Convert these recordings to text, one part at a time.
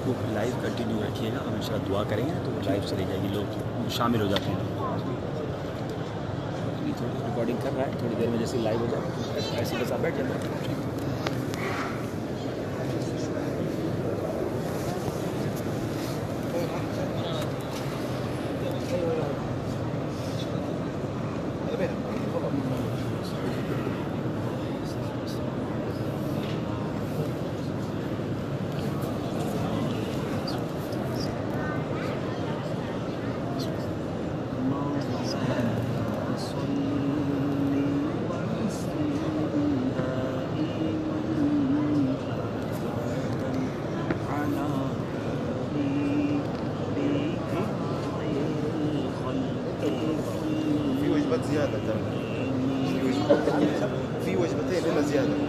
کو live continue رکھیے گا، ہم انشاءاللہ دعا کریں گے تو لائیو چلی جائے گی، لوگ شامل ہو جاتے ہیں۔ تھوڑی ریکارڈنگ کر رہا ہے، تھوڑی دیر میں جیسے لائیو ہو جائے ایسے بس آپ بیٹھ جائیں۔ في وجبتين هنا زيادة.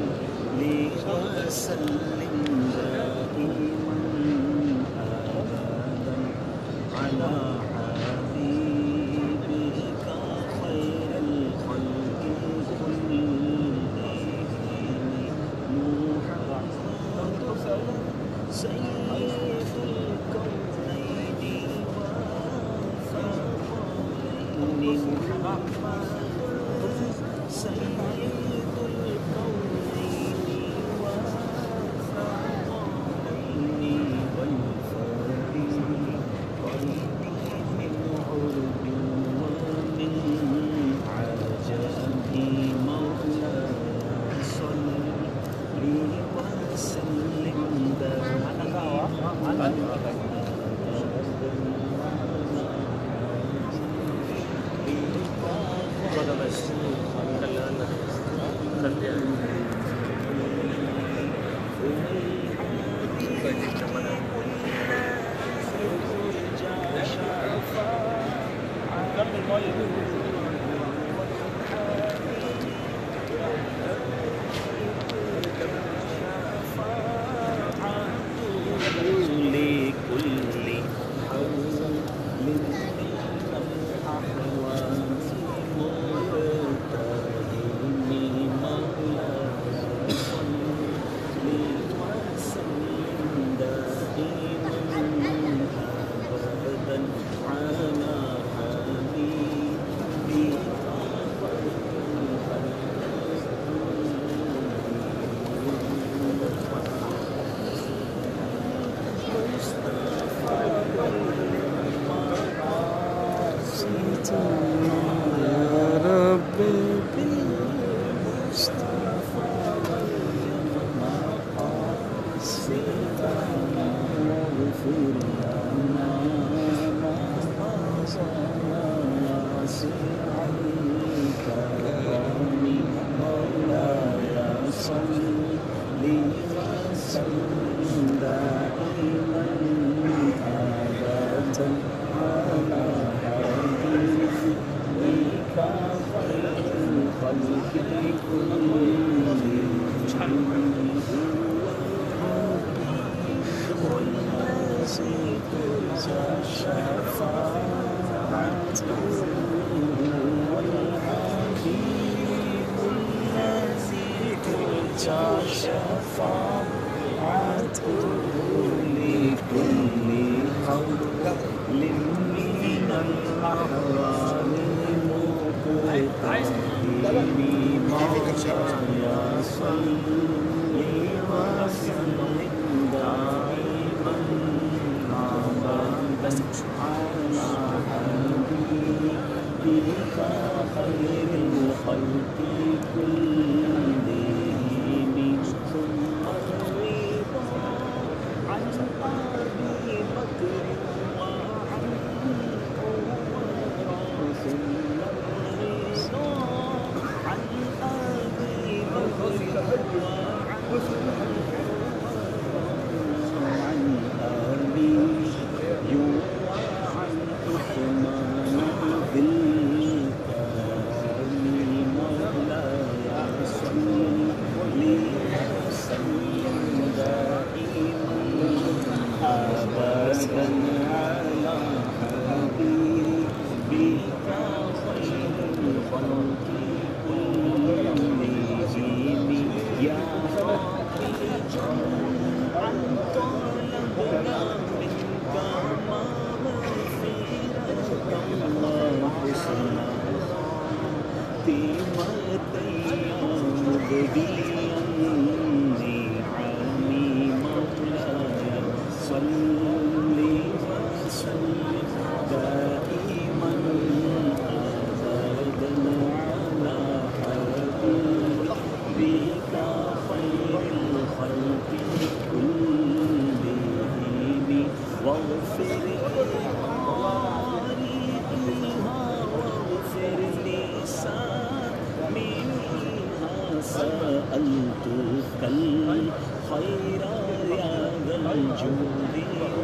سألتك الخير يا ذا الجود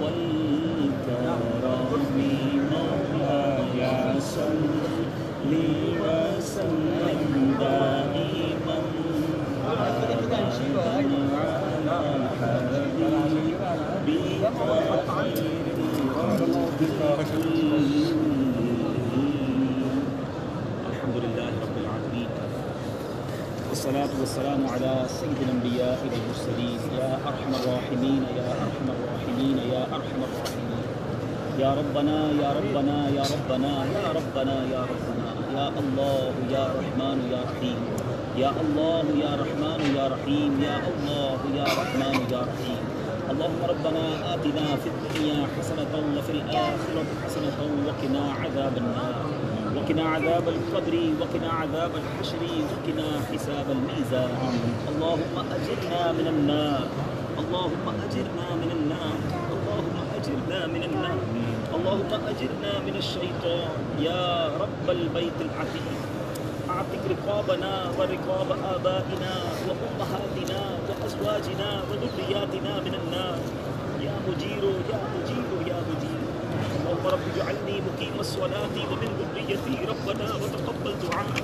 والكرم مولاي صل وسلم دائما أبدا على حبيبك خير الحمد لله رب العالمين والصلاة والسلام على سيد الأنبياء والمرسلين يا أرحم الراحمين يا أرحم الراحمين يا أرحم الراحمين يا ربنا يا ربنا يا ربنا يا ربنا يا ربنا يا الله يا رحمن يا رحيم يا الله يا رحمن يا رحيم يا الله يا رحمن يا رحيم اللهم ربنا آتنا في الدنيا حسنة وفي الآخرة حسنة وقنا عذاب النار وقنا عذاب القبر وقنا عذاب الحشر وقنا حساب الميزان اللهم أجرنا من النار اللهم أجرنا من النار اللهم أجرنا من النار اللهم أجرنا من الشيطان يا رب البيت العتيق أعتق رقابنا ورقاب آبائنا وأمهاتنا وأزواجنا وذرياتنا من النار يا مجير يا مجير يا مجير اللهم رب اجعلني مقيم الصلاة ومن ذريتي ربنا وتقبل دعاء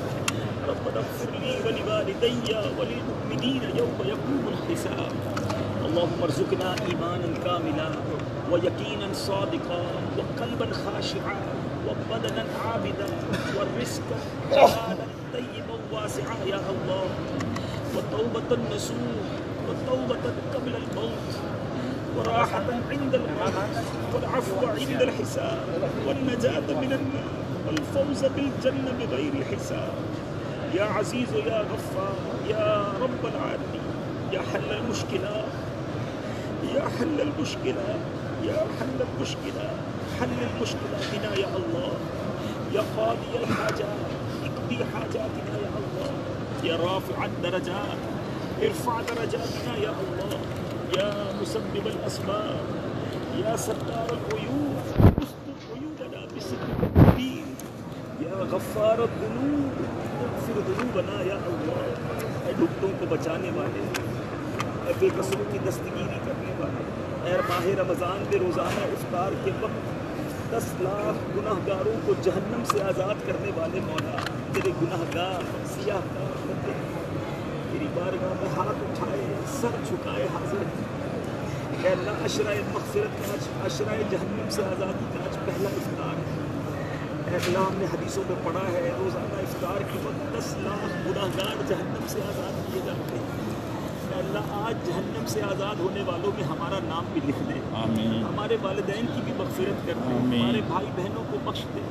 ربنا اغفر لي ولوالدي وللمؤمنين يوم يقوم الحساب اللهم ارزقنا إيمانا كاملا ويقينا صادقا وقلبا خاشعا وبدنا عابدا والرزق حلالا طيبا واسعا يا الله والتوبة النصوح والتوبة قبل الموت وراحة عند الموت والعفو عند الحساب والنجاة من النار والفوز بالجنة بغير حساب يا عزيز يا غفار يا رب العالمين يا حل المشكلات يا حل المشكلات يا حل المشكلات حل مشكلاتنا يا الله يا قاضي الحاجات اقضي حاجاتنا يا الله يا رافع الدرجات ارفع درجاتنا يا الله يا مسبب الأسباب يا ستار العيوب استر عيوبنا بسترك الكبير يا غفار الذنوب اغفر ذنوبنا يا الله اے ڈوبتوں کو بچانے والے اے بے قصور کی دستگیری کرنے والے اے ماہ رمضان میں روزانہ افطار کے وقت 10 لاکھ گناہ گاروں کو جہنم سے آزاد کرنے والے مولا تیرے گناہ گار سیاہ کار بندے تیری بارگاہ میں ہاتھ اٹھائے سر جھکائے حاضر ہیں اے اللہ عشرۂ مغفرت کا آج عشرۂ جہنم سے آزادی کا آج پہلا افطار ہے اے اللہ ہم نے حدیثوں میں پڑھا ہے روزانہ افطار کے وقت 10 لاکھ گناہ گار جہنم سے آزاد کیے جاتے ہیں اے اللہ آج جہنم سے آزاد ہونے والوں میں ہمارا نام بھی لکھ دے آمین ہمارے والدین کی بھی مغفرت کر دے آمین ہمارے بھائی بہنوں کو بخش دے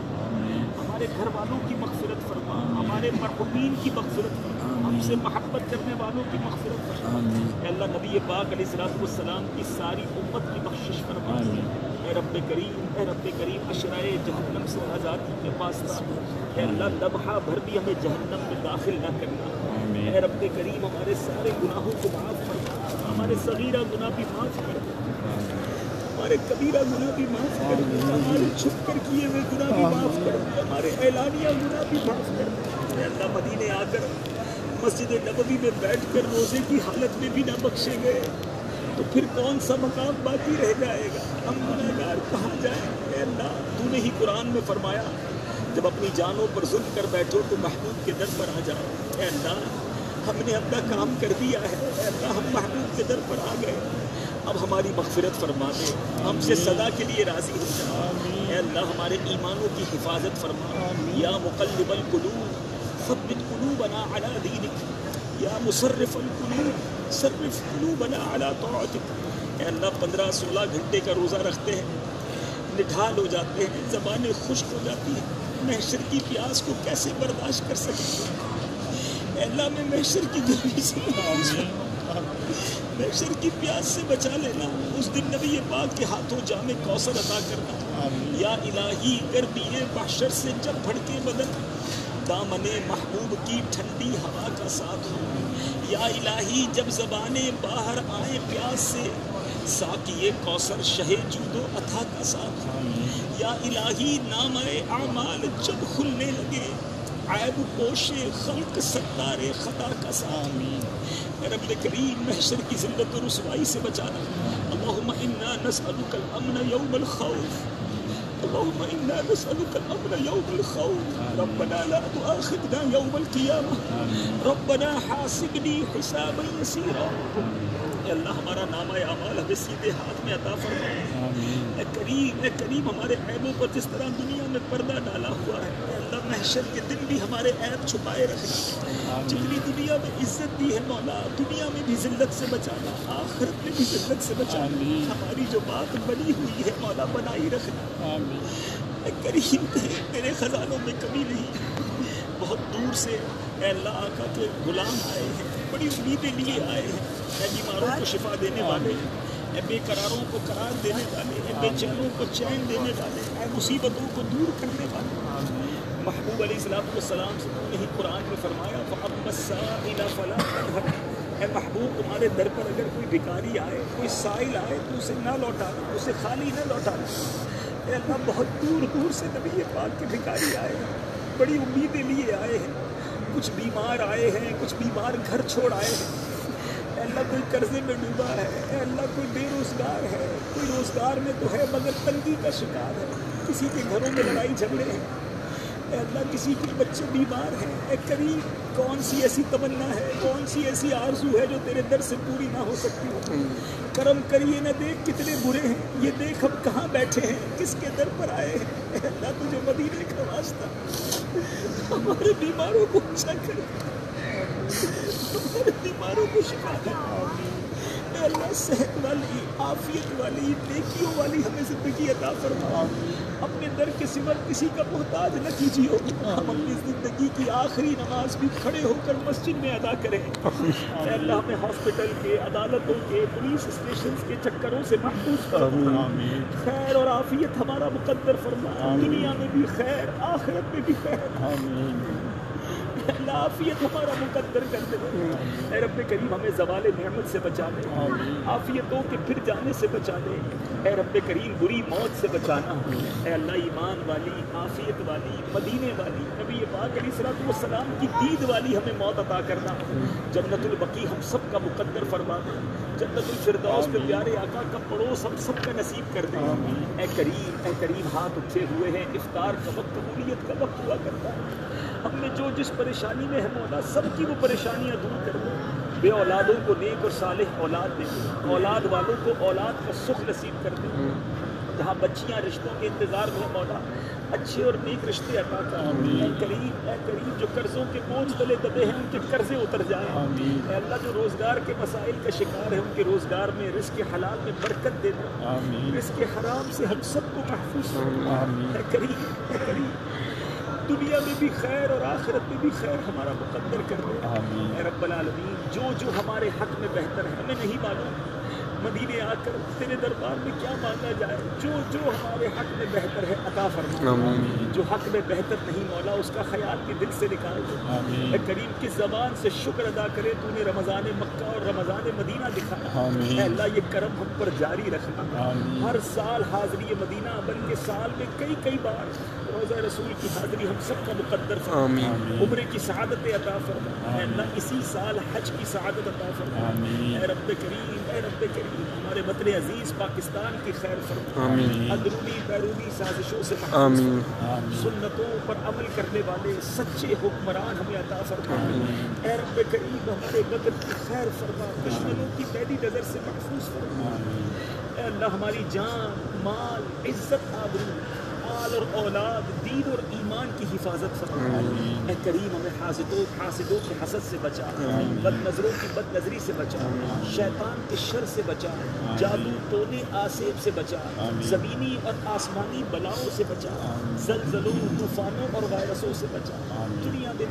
ہمارے گھر والوں کی مغفرت فرما ہمارے مرحومین کی مغفرت فرما ہم سے محبت کرنے والوں کی مغفرت فرما اے اللہ نبی پاک علیہ السلام کی ساری امت کی بخشش فرما اے رب کریم عشرۂ جہنم سے آزادی کے پاس اے اللہ لمحہ بھر بھی ہمیں جہنم میں داخل نہ کرنا اے رب کریم ہمارے سارے گناہوں کو معاف فرما ہمارے صغیرہ گناہ بھی معاف کر دے ہمارے کبیرہ گناہ بھی معاف کر دے ہمارے چھپ کر کیے ہوئے گناہ بھی معاف کر دے ہمارے اعلانیہ گناہ بھی معاف کر دے اے اللہ مدینے آ کر مسجد نبوی میں بیٹھ کر روزے کی حالت میں بھی نہ بخشے گئے تو پھر کون سا مقام باقی رہ جائے گا ہم گنہگار کہاں جائیں اے اللہ تو نے ہی قرآن میں فرمایا جب اپنی جانوں پر ظلم کر بیٹھو تو محبوب کے در پر آ جاؤ اے اللہ ہم نے اپنا کام کر دیا ہے اے اللہ ہم محبوب کے در پر آ گئے اب ہماری مغفرت فرما دے ہم سے سدا کے لیے راضی ہو جا اے اللہ ہمارے ایمانوں کی حفاظت فرما یا مقلب القلوب ثبت قلوبنا على دینک یا مصرف القلوب صرف قلوبنا على طاعتک اے اللہ 15-16 گھنٹے کا روزہ رکھتے ہیں نڈھال ہو جاتے ہیں زبانیں خشک ہو جاتی ہیں محشر کی پیاس کو کیسے برداشت کر سکتے ہیں اللہ میں محشر کی گرمی سے محشر کی پیاس سے بچا لینا. اس دن نبی پاک کے ہاتھوں جام کوثر عطا کرنا. یا الہی گرمی محشر سے جب بھڑکے بدن دامن محبوب کی ٹھنڈی ہوا کا ساتھ ہو. یا الہی جب زبانیں باہر آئیں پیاس سے ساقی کوثر شہ جود و عطا کا ساتھ ہو. یا الہی نامہ اعمال جب کھلنے لگے عیب پوش خلق ستار خطا کا ساتھ. رب کریم محشر کی ذلت و رسوائی سے بچانا. اللہم انا نسألک الامن یوم الخوف. اللهم إنا نسألك الأمن يوم الخوف. ربنا لا تؤاخذنا يوم القيامة. ربنا حاسبني حسابا يسيرا. اے اللہ ہمارا نامہ اعمال ہمیں سیدھے ہاتھ میں عطا فرما. اے کریم ہمارے عیبوں پر جس طرح دنیا میں پردہ ڈالا ہوا ہے اے اللہ محشر کے دن بھی ہمارے عیب چھپائے رکھنا. جتنی دنیا میں عزت دی ہے مولا دنیا میں بھی ذلت سے بچانا آخرت میں بھی ذلت سے بچانا. ہماری جو بات بنی ہوئی ہے مولا بنائی رکھنا. اے کریم تیرے خزانوں میں کمی نہیں. بہت دور سے اے اللہ آقا کے غلام آئے ہیں بڑی امیدیں لیے آئے ہیں. اے بیماروں کو شفا دینے والے اے بے قراروں کو قرار دینے والے اے بے چینوں کو چین دینے والے اے مصیبتوں کو دور کرنے والے. محبوب علیہ السلام سے نے ہی قرآن میں فرمایا فَأَمَّا السَّائِلَ فَلَا تَنْهَرْ. اے محبوب تمہارے در پر اگر کوئی بھکاری آئے کوئی سائل آئے تو اسے نہ لوٹانا اسے خالی نہ لوٹانا. اے اللہ بہت دور دور سے نبی پاک کے بھکاری آئے ہیں بڑی امیدیں لیے آئے ہیں. کچھ بیمار آئے ہیں کچھ بیمار گھر چھوڑ آئے ہیں. اے اللہ کوئی قرضے میں ڈوبا ہے اے اللہ کوئی بے روزگار ہے کوئی روزگار میں تو ہے مگر تنگی کا شکار ہے. کسی کے گھروں میں لڑائی جھگڑے ہیں اے اللہ کسی کے بچے بیمار ہیں. اے کریم کون سی ایسی تمنا ہے کون سی ایسی آرزو ہے جو تیرے در سے پوری نہ ہو سکتی ہو. کرم کریے نہ دیکھ کتنے برے ہیں یہ دیکھ ہم کہاں بیٹھے ہیں کس کے در پر آئے ہیں. اے اللہ تجھے مدینے کا واسطہ ہمارے بیماروں کو اچھا کر ہمارے بیماروں کو شفا دے. اے اللہ صحت والی عافیت والی نیکیوں والی ہمیں زندگی عطا فرما. اپنے در کے سوا کسی کا محتاج نہ کیجیے. ہم اپنی زندگی کی آخری نماز بھی کھڑے ہو کر مسجد میں ادا کریں. اے اللہ ہمیں ہاسپٹل کے عدالتوں کے پولیس اسٹیشنز کے چکروں سے محفوظ فرما. خیر اور عافیت ہمارا مقدر فرما. دنیا میں بھی خیر آخرت میں بھی خیر. اللہ عافیت ہمارا مقدر کر دے. اے رب کریم ہمیں زوال نعمت سے بچا دے عافیتوں کے پھر جانے سے بچا دے. اے رب کریم بری موت سے بچانا. اے اللہ ایمان والی عافیت والی مدینے والی نبی پاک علیہ السلام کی دید والی ہمیں موت عطا کرنا. جنت البقیع ہم سب کا مقدر فرما دے. جنت الفردوس پہ پیارے آقا کا پڑوس ہم سب کا نصیب کر دے. اے کریم ہاتھ اٹھے ہوئے ہیں افطار کا وقت قبولیت کا وقت ہوا کرتا ہے. ہم میں جو جس پریشانی میں ہے مولا سب کی وہ پریشانیاں دور کر دے. بے اولادوں کو نیک اور صالح اولاد دے. اولاد والوں کو اولاد کا سکھ نصیب کر دے. جہاں بچیاں رشتوں کے انتظار میں مولا اچھے اور نیک رشتے عطا کر. اے کریم جو قرضوں کے بوجھ تلے دبے ہیں ان کے قرضے اتر جائیں. اے اللہ جو روزگار کے مسائل کا شکار ہے ان کے روزگار میں رزق حلال میں برکت دے دے. رزق حرام سے ہم سب کو محفوظ کر. اے کریم دنیا میں بھی خیر اور آخرت میں بھی خیر ہمارا مقدر کر دے. اے رب العالمین جو ہمارے حق میں بہتر ہے ہمیں نہیں معلوم. مدینے آ کر تیرے دربار میں کیا مانگا جائے. جو ہمارے حق میں بہتر ہے عطا فرما. جو حق میں بہتر نہیں مولا اس کا خیال کے دل سے نکال دے. اے کریم کی زبان سے شکر ادا کرے تو نے رمضان مکہ اور رمضان مدینہ دکھایا. اے اللہ یہ کرم ہم پر جاری رکھنا. ہر سال حاضری مدینہ بلکہ سال میں کئی بار روزہ رسول کی حاضری ہم سب کا مقدر فرما. عمرے کی سعادت عطا فرما. اے اللہ اسی سال حج کی سعادت عطا فرما. اے رب کریم ہمارے وطن عزیز پاکستان کی خیر فرما. اندرونی بیرونی سازشوں سے محفوظ فرما. سنتوں پر عمل کرنے والے سچے حکمران ہمیں عطا فرما. اے رب کریم ہمارے وطن کی خیر فرما. دشمنوں کی پیدی نظر سے محفوظ فرما. اے اللہ ہماری جان مال عزت آبرو آل اور اولاد دین اور ایمان کی حفاظت فرما. اے کریم ہمیں حاسدوں کے حسد سے بچا. بد نظروں کی بد نظری سے بچا. شیطان کے شر سے بچا. جادو ٹونے آسیب سے بچا. زمینی اور آسمانی بلاؤں سے بچا. زلزلوں طوفانوں اور وائرسوں سے بچا. دنیا میں